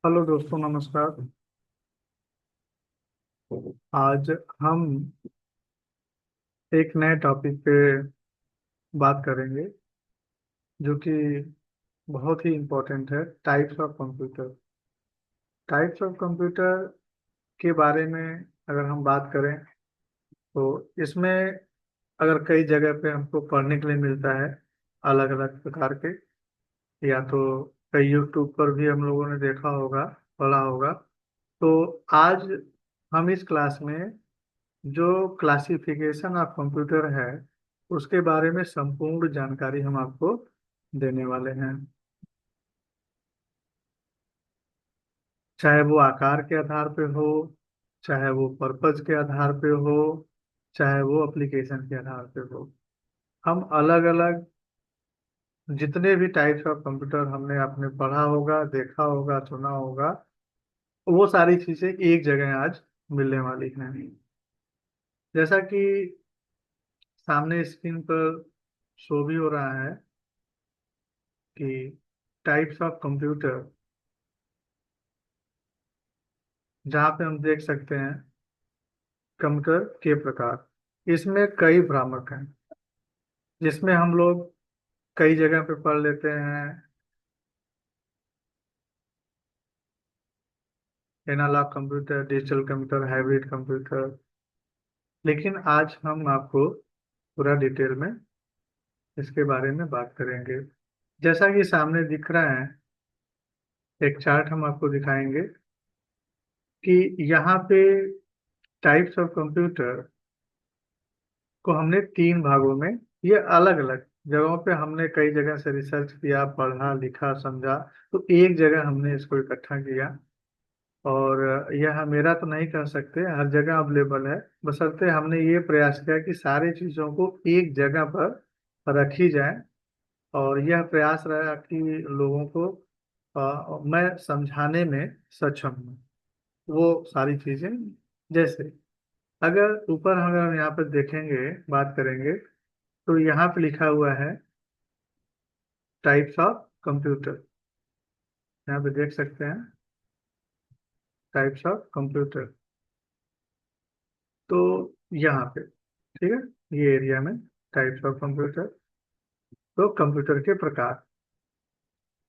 Hello दोस्तों, नमस्कार। आज हम एक नए टॉपिक पे बात करेंगे जो कि बहुत ही इम्पोर्टेंट है। Types of computer. Types of computer के बारे में अगर हम बात करें तो इसमें अगर कई जगह पे हमको पढ़ने के लिए मिलता है अलग अलग प्रकार के, या तो कई यूट्यूब पर भी हम लोगों ने देखा होगा, पढ़ा होगा। तो आज हम इस क्लास में जो क्लासिफिकेशन ऑफ कंप्यूटर है उसके बारे में संपूर्ण जानकारी हम आपको देने वाले हैं। चाहे वो आकार के आधार पे हो, चाहे वो पर्पज के आधार पे हो, चाहे वो एप्लीकेशन के आधार पे हो। हम अलग अलग जितने भी टाइप्स ऑफ कंप्यूटर हमने आपने पढ़ा होगा, देखा होगा, सुना होगा, वो सारी चीजें एक जगह आज मिलने वाली हैं। जैसा कि सामने स्क्रीन पर शो भी हो रहा है कि टाइप्स ऑफ कंप्यूटर, जहाँ पे हम देख सकते हैं कंप्यूटर के प्रकार। इसमें कई भ्रामक हैं जिसमें हम लोग कई जगह पे पढ़ लेते हैं analog computer, digital computer, hybrid computer. लेकिन आज हम आपको पूरा डिटेल में इसके बारे में बात करेंगे। जैसा कि सामने दिख रहा है, एक चार्ट हम आपको दिखाएंगे कि यहाँ पे टाइप्स ऑफ कंप्यूटर को हमने तीन भागों में, ये अलग अलग जगहों पे हमने कई जगह से रिसर्च किया, पढ़ा, लिखा, समझा, तो एक जगह हमने इसको इकट्ठा किया। और यह मेरा तो नहीं कह सकते, हर जगह अवेलेबल है, बशर्ते हमने ये प्रयास किया कि सारी चीज़ों को एक जगह पर रखी जाए। और यह प्रयास रहा कि लोगों को मैं समझाने में सक्षम हूँ वो सारी चीज़ें। जैसे अगर ऊपर हम यहाँ पर देखेंगे, बात करेंगे, तो यहाँ पे लिखा हुआ है टाइप्स ऑफ कंप्यूटर। यहाँ पे देख सकते हैं टाइप्स ऑफ कंप्यूटर। तो यहाँ पे ठीक है, ये एरिया में टाइप्स ऑफ कंप्यूटर। तो कंप्यूटर के प्रकार,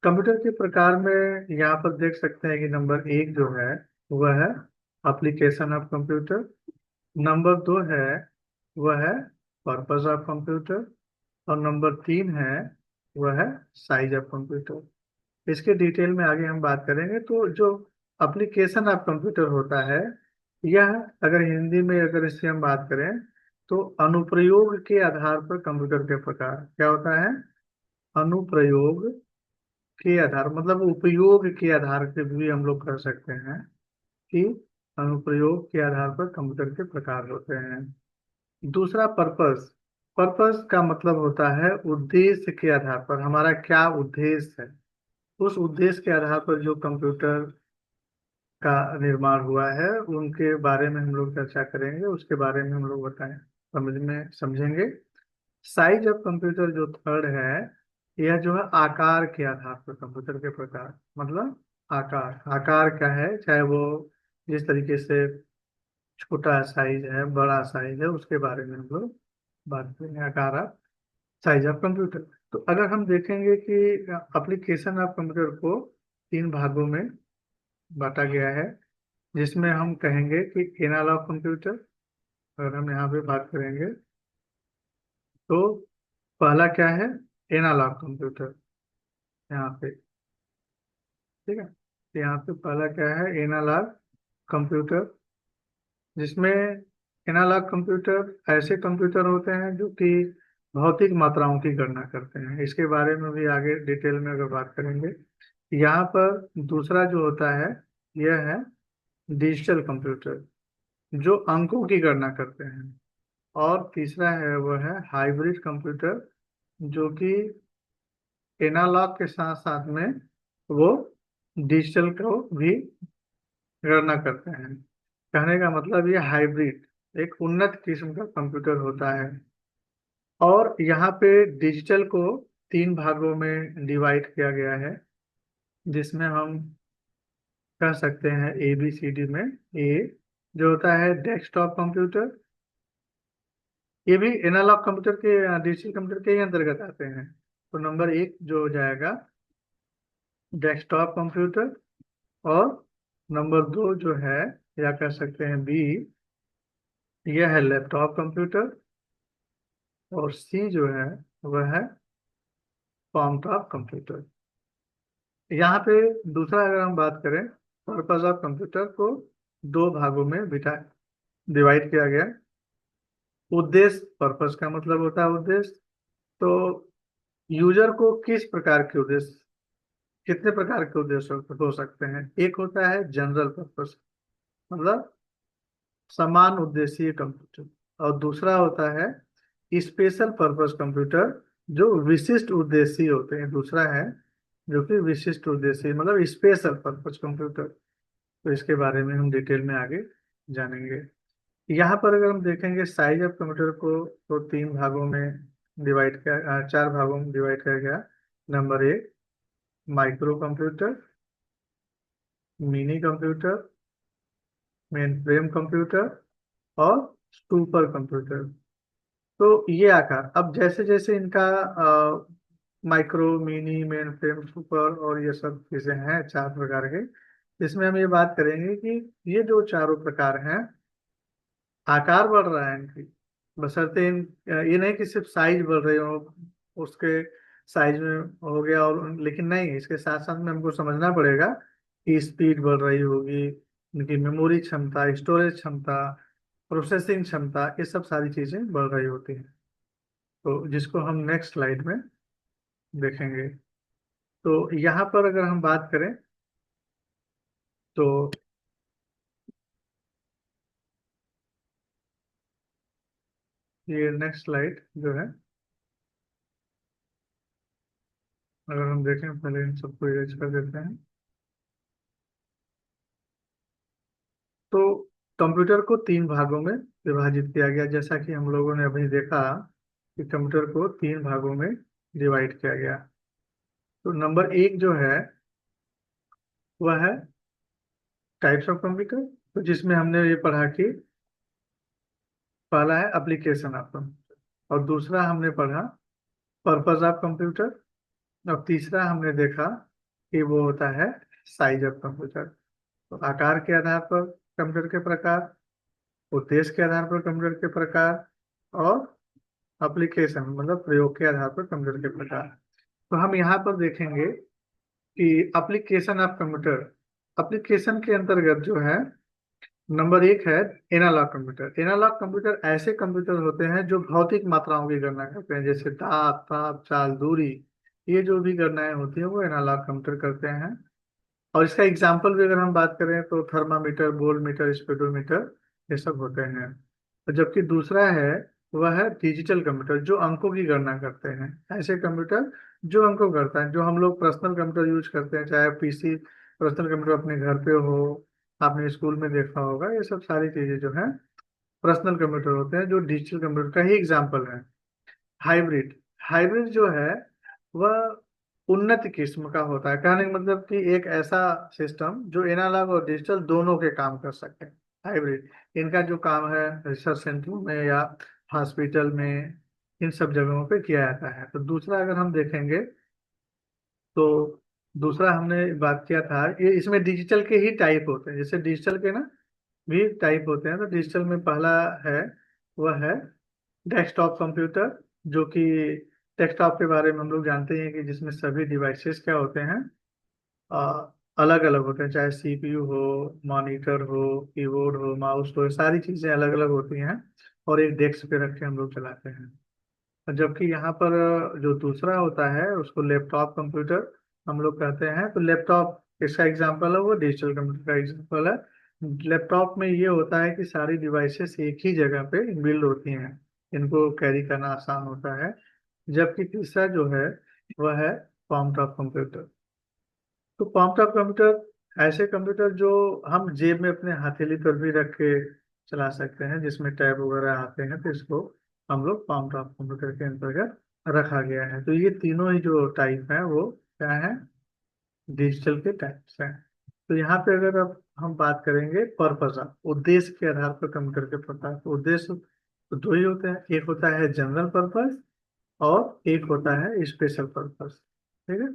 कंप्यूटर के प्रकार में यहाँ पर देख सकते हैं कि नंबर एक जो है वह है एप्लीकेशन ऑफ कंप्यूटर। नंबर दो है वह है पर्पस ऑफ कंप्यूटर। और नंबर तीन है वह है साइज ऑफ कंप्यूटर। इसके डिटेल में आगे हम बात करेंगे। तो जो एप्लीकेशन ऑफ कंप्यूटर होता है, यह अगर हिंदी में अगर इससे हम बात करें तो अनुप्रयोग के आधार पर कंप्यूटर के प्रकार क्या होता है। अनुप्रयोग के आधार मतलब उपयोग के आधार पे भी हम लोग कर सकते हैं कि अनुप्रयोग के आधार पर कंप्यूटर के प्रकार होते हैं। दूसरा पर्पस, पर्पस का मतलब होता है उद्देश्य के आधार पर, हमारा क्या उद्देश्य है, उस उद्देश्य के आधार पर जो कंप्यूटर का निर्माण हुआ है उनके बारे में हम लोग चर्चा करेंगे, उसके बारे में हम लोग बताएं, समझ में समझेंगे। साइज ऑफ कंप्यूटर जो थर्ड है, यह जो है आकार के आधार पर कंप्यूटर के प्रकार, मतलब आकार, आकार क्या है, चाहे वो जिस तरीके से छोटा साइज है, बड़ा साइज है, उसके बारे में हम लोग बात करेंगे। आकार ऑफ साइज ऑफ कंप्यूटर। तो अगर हम देखेंगे कि एप्लीकेशन ऑफ कंप्यूटर को तीन भागों में बांटा गया है, जिसमें हम कहेंगे कि एनालॉग कंप्यूटर, अगर हम यहाँ पे बात करेंगे तो पहला क्या है, एनालॉग कंप्यूटर। यहाँ पे ठीक है, तो यहाँ पे पहला क्या है, एनालॉग कंप्यूटर, जिसमें एनालॉग कंप्यूटर ऐसे कंप्यूटर होते हैं जो कि भौतिक मात्राओं की गणना करते हैं। इसके बारे में भी आगे डिटेल में अगर बात करेंगे। यहाँ पर दूसरा जो होता है यह है डिजिटल कंप्यूटर, जो अंकों की गणना करते हैं। और तीसरा है वह है हाइब्रिड कंप्यूटर, जो कि एनालॉग के साथ साथ में वो डिजिटल को भी गणना करते हैं। कहने का मतलब ये हाइब्रिड एक उन्नत किस्म का कंप्यूटर होता है। और यहाँ पे डिजिटल को तीन भागों में डिवाइड किया गया है, जिसमें हम कह सकते हैं ABCD में ए जो होता है डेस्कटॉप कंप्यूटर, ये भी एनालॉग कंप्यूटर के डिजिटल कंप्यूटर के ही अंतर्गत आते हैं। तो नंबर 1 जो हो जाएगा डेस्कटॉप कंप्यूटर, और नंबर 2 जो है या कह सकते हैं बी, यह है लैपटॉप कंप्यूटर, और सी जो है वह है palm टॉप कंप्यूटर। यहाँ पे दूसरा अगर हम बात करें, पर्पज ऑफ कंप्यूटर को दो भागों में डिवाइड किया गया। उद्देश्य, पर्पज का मतलब होता है उद्देश्य। तो यूजर को किस प्रकार के उद्देश्य, कितने प्रकार के उद्देश्य हो सकते हैं। एक होता है जनरल पर्पस, मतलब समान उद्देशीय कंप्यूटर, और दूसरा होता है स्पेशल पर्पस कंप्यूटर, जो विशिष्ट उद्देशीय होते हैं। दूसरा है जो कि विशिष्ट उद्देशीय मतलब स्पेशल पर्पस कंप्यूटर। तो इसके बारे में हम डिटेल में आगे जानेंगे। यहाँ पर अगर हम देखेंगे साइज ऑफ कंप्यूटर को, तो तीन भागों में डिवाइड किया, चार भागों में डिवाइड किया गया। Number 1 micro computer, mini computer, main frame computer, और सुपर कंप्यूटर। तो ये आकार, अब जैसे जैसे इनका micro, mini, main frame, super और ये सब चीजें हैं चार प्रकार के, इसमें हम ये बात करेंगे कि ये जो चारों प्रकार हैं, आकार बढ़ रहा है इनकी, बशर्ते ये नहीं कि सिर्फ साइज बढ़ रही हो, उसके साइज में हो गया, और लेकिन नहीं, इसके साथ साथ में हमको समझना पड़ेगा कि स्पीड बढ़ रही होगी, इनकी मेमोरी क्षमता, स्टोरेज क्षमता, प्रोसेसिंग क्षमता, ये सब सारी चीजें बढ़ रही होती हैं। तो जिसको हम नेक्स्ट स्लाइड में देखेंगे। तो यहाँ पर अगर हम बात करें, तो ये नेक्स्ट स्लाइड जो है, अगर हम देखें, पहले इन सबको इरेज कर देते हैं। तो कंप्यूटर को तीन भागों में विभाजित किया गया, जैसा कि हम लोगों ने अभी देखा कि कंप्यूटर को तीन भागों में डिवाइड किया गया। तो नंबर 1 जो है वह है टाइप्स ऑफ कंप्यूटर, तो जिसमें हमने ये पढ़ा कि पहला है एप्लीकेशन ऑफ कंप्यूटर, और दूसरा हमने पढ़ा पर्पज ऑफ कंप्यूटर, और तीसरा हमने देखा कि वो होता है साइज ऑफ कंप्यूटर। तो आकार के आधार पर कंप्यूटर के प्रकार, उद्देश्य के आधार पर कंप्यूटर के प्रकार, और एप्लीकेशन मतलब प्रयोग के आधार पर कंप्यूटर के प्रकार। तो हम यहाँ पर देखेंगे कि एप्लीकेशन ऑफ कंप्यूटर, एप्लीकेशन के अंतर्गत जो है नंबर 1 है एनालॉग कंप्यूटर। एनालॉग कंप्यूटर ऐसे कंप्यूटर होते हैं जो भौतिक मात्राओं की गणना करते हैं, जैसे दाब, ताप, चाल, दूरी, ये जो भी गणनाएं होती हैं वो एनालॉग कंप्यूटर करते हैं। और इसका एग्जाम्पल भी अगर हम बात करें तो थर्मामीटर, वोल्टमीटर, स्पीडोमीटर, ये सब होते हैं। और जबकि दूसरा है वह है डिजिटल कंप्यूटर, जो अंकों की गणना करते हैं। ऐसे कंप्यूटर जो अंकों करता है, जो हम लोग पर्सनल कंप्यूटर यूज करते हैं, चाहे पीसी पर्सनल कंप्यूटर अपने घर पे हो, आपने स्कूल में देखा होगा, ये सब सारी चीजें जो है पर्सनल कंप्यूटर होते हैं, जो डिजिटल कंप्यूटर का ही एग्जाम्पल है। हाइब्रिड, हाइब्रिड जो है वह उन्नत किस्म का होता है, कहने का मतलब कि एक ऐसा सिस्टम जो एनालॉग और डिजिटल दोनों के काम कर सके। हाइब्रिड, इनका जो काम है रिसर्च सेंटरों में या हॉस्पिटल में, इन सब जगहों पे किया जाता है। तो दूसरा अगर हम देखेंगे, तो दूसरा हमने बात किया था, ये इसमें डिजिटल के ही टाइप होते हैं, जैसे डिजिटल के ना भी टाइप होते हैं। तो डिजिटल में पहला है वह है डेस्कटॉप कंप्यूटर, जो कि डेस्कटॉप के बारे में हम लोग जानते हैं कि जिसमें सभी डिवाइसेस क्या होते हैं, अलग अलग होते हैं, चाहे सीपीयू हो, मॉनिटर हो, कीबोर्ड हो, माउस हो, सारी चीजें अलग अलग होती हैं, और एक डेस्क पे रख के हम लोग चलाते हैं। और जबकि यहाँ पर जो दूसरा होता है उसको लैपटॉप कंप्यूटर हम लोग कहते हैं। तो लैपटॉप इसका एग्जांपल है, वो डिजिटल कंप्यूटर का एग्जांपल है। लैपटॉप में ये होता है कि सारी डिवाइसेस एक ही जगह पे बिल्ड होती हैं, इनको कैरी करना आसान होता है। जबकि तीसरा जो है वह है palm टॉप कंप्यूटर। तो palm टॉप कंप्यूटर ऐसे कंप्यूटर जो हम जेब में अपने हथेली पर भी रख के चला सकते हैं, जिसमें टैब वगैरह आते हैं, तो इसको हम लोग palm टॉप कंप्यूटर के अंतर्गत रखा गया है। तो ये तीनों ही जो टाइप हैं वो क्या है, डिजिटल के टाइप्स हैं। तो यहाँ पे अगर अब हम बात करेंगे पर्पज, उद्देश्य के आधार पर कंप्यूटर के प्रकार, तो उद्देश्य तो दो ही होते हैं, एक होता है जनरल पर्पज और एक होता है स्पेशल पर्पज। ठीक है।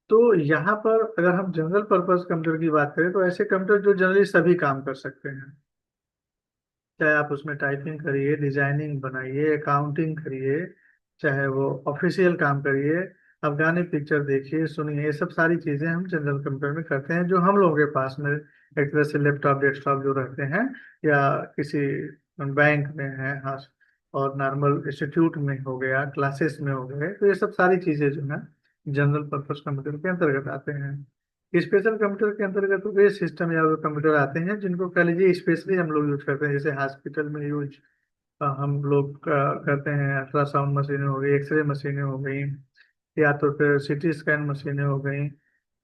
तो यहाँ पर अगर हम जनरल पर्पज कंप्यूटर की बात करें तो ऐसे कंप्यूटर जो जनरली सभी काम कर सकते हैं, चाहे आप उसमें टाइपिंग करिए, डिजाइनिंग बनाइए, अकाउंटिंग करिए, चाहे वो ऑफिशियल काम करिए, आप गाने पिक्चर देखिए सुनिए, ये सब सारी चीजें हम जनरल कंप्यूटर में करते हैं, जो हम लोगों के पास में एक तरह से लैपटॉप डेस्कटॉप जो रहते हैं, या किसी बैंक में है, हाँ, और नॉर्मल इंस्टीट्यूट में हो गया, क्लासेस में हो गए, तो ये सब सारी चीजें जो है जनरल पर्पज कंप्यूटर के अंतर्गत आते हैं। स्पेशल कंप्यूटर के अंतर्गत तो वे सिस्टम या वो कंप्यूटर आते हैं जिनको कह लीजिए स्पेशली हम लोग यूज करते हैं, जैसे हॉस्पिटल में यूज हम लोग करते हैं, अल्ट्रासाउंड मशीनें हो गई, एक्सरे मशीनें हो गई, या तो फिर सीटी स्कैन मशीनें हो गई,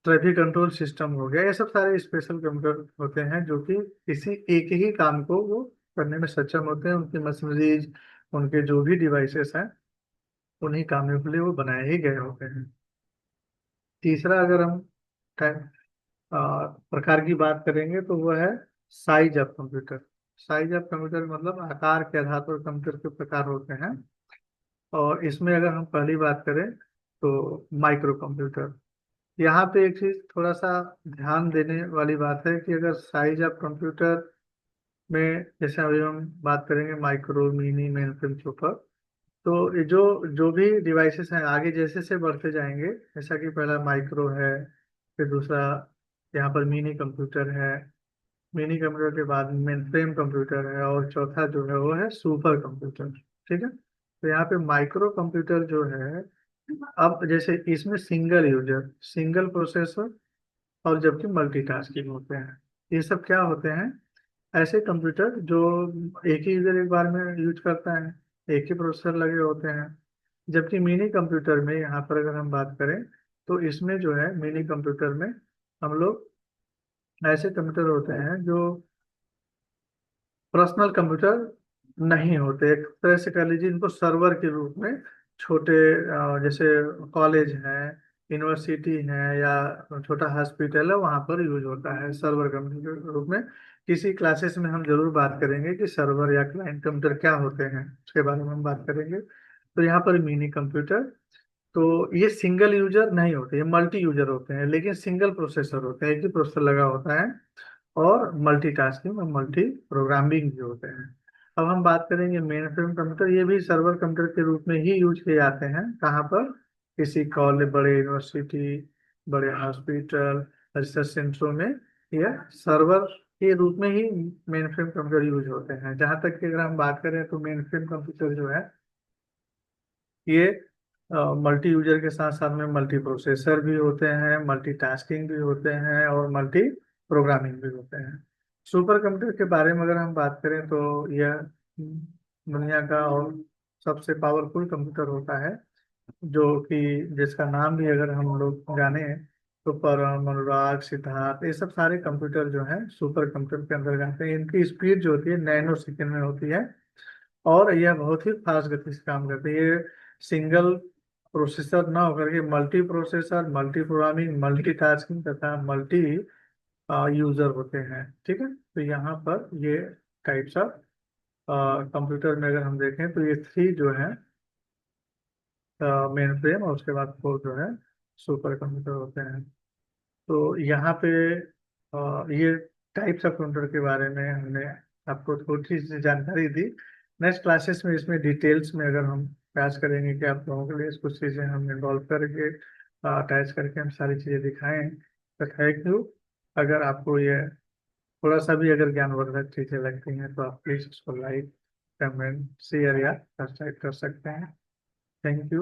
ट्रैफिक कंट्रोल सिस्टम हो गया, ये सब सारे स्पेशल कंप्यूटर होते हैं जो कि किसी एक ही काम को वो करने में सक्षम होते हैं। उनकी मशीनरीज, उनके जो भी डिवाइसेस हैं, उन्हीं कामों के लिए वो बनाए ही गए होते हैं। तीसरा अगर हम प्रकार की बात करेंगे तो वो है size of computer. Size of computer मतलब आकार के आधार पर कंप्यूटर के प्रकार होते हैं। और इसमें अगर हम पहली बात करें तो माइक्रो कंप्यूटर, यहाँ पे एक चीज थोड़ा सा ध्यान देने वाली बात है कि अगर साइज ऑफ कंप्यूटर में, जैसे अभी हम बात करेंगे माइक्रो, मिनी, मेन फ्रेम के ऊपर, तो ये जो जो भी डिवाइसेस हैं आगे जैसे से बढ़ते जाएंगे, जैसा कि पहला माइक्रो है, फिर दूसरा यहाँ पर मिनी कंप्यूटर है, मिनी कंप्यूटर के बाद मेन फ्रेम कंप्यूटर है, और चौथा जो है वो है सुपर कंप्यूटर। ठीक है। तो यहाँ पे माइक्रो कंप्यूटर जो है, अब जैसे इसमें सिंगल यूजर, सिंगल प्रोसेसर, और जबकि मल्टीटास्किंग होते हैं, ये सब क्या होते हैं, ऐसे कंप्यूटर जो एक ही यूजर एक बार में यूज करता है, एक ही प्रोसेसर लगे होते हैं। जबकि मिनी कंप्यूटर में यहाँ पर अगर हम बात करें तो इसमें जो है मिनी कंप्यूटर में हम लोग ऐसे कंप्यूटर होते हैं जो पर्सनल कंप्यूटर नहीं होते, एक तरह से कह लीजिए इनको सर्वर के रूप में, छोटे जैसे कॉलेज है, यूनिवर्सिटी है, या छोटा हॉस्पिटल है, वहाँ पर यूज होता है सर्वर कंप्यूटर के रूप में। किसी क्लासेस में हम जरूर बात करेंगे कि सर्वर या क्लाइंट कंप्यूटर क्या होते हैं, उसके बारे में हम बात करेंगे। तो यहाँ पर मिनी कंप्यूटर, तो ये सिंगल यूजर नहीं होते, ये मल्टी यूजर होते हैं, लेकिन सिंगल प्रोसेसर होते हैं, एक ही प्रोसेसर लगा होता है, और मल्टीटास्किंग और मल्टी प्रोग्रामिंग भी होते हैं। अब हम बात करेंगे मेन फ्रेम कंप्यूटर, ये भी सर्वर कंप्यूटर के रूप में ही यूज किए जाते हैं, कहाँ पर, किसी कॉलेज, बड़े यूनिवर्सिटी, बड़े हॉस्पिटल, रिसर्च सेंटरों में, या सर्वर के रूप में ही मेन फ्रेम कंप्यूटर यूज होते हैं। जहाँ तक कि अगर हम बात करें तो मेन फ्रेम कंप्यूटर जो है ये मल्टी यूजर के साथ साथ में मल्टी प्रोसेसर भी होते हैं, मल्टीटास्किंग भी होते हैं, और मल्टी प्रोग्रामिंग भी होते हैं। सुपर कंप्यूटर के बारे में अगर हम बात करें तो यह दुनिया का और सबसे पावरफुल कंप्यूटर होता है, जो कि जिसका नाम भी अगर हम लोग जाने, तो परम, अनुराग, सिद्धार्थ, ये सब सारे कंप्यूटर जो हैं सुपर कंप्यूटर के अंदर आते हैं। इनकी स्पीड जो होती है नैनो सेकेंड में होती है, और यह बहुत ही फास्ट गति से काम करते हैं। ये सिंगल प्रोसेसर ना होकर के multi processor, multi programming, multi tasking तथा मल्टी यूजर होते हैं। ठीक है। तो यहाँ पर ये टाइप्स ऑफ कंप्यूटर में अगर हम देखें तो ये थ्री जो है मेन फ्रेम, और उसके बाद फोर जो है सुपर कंप्यूटर होते हैं। तो यहाँ पे ये टाइप्स ऑफ कंप्यूटर के बारे में हमने आपको थोड़ी सी जानकारी दी। नेक्स्ट क्लासेस में इसमें डिटेल्स में अगर हम प्रयास करेंगे कि आप लोगों के लिए कुछ चीज़ें हम इन्वॉल्व करके, अटैच करके हम सारी चीज़ें दिखाएं। तो थैंक यू। अगर आपको ये थोड़ा सा भी अगर ज्ञानवर्धक चीज़ें लगती हैं तो आप प्लीज़ उसको लाइक, कमेंट, शेयर या सब्सक्राइब कर सकते हैं। Thank you.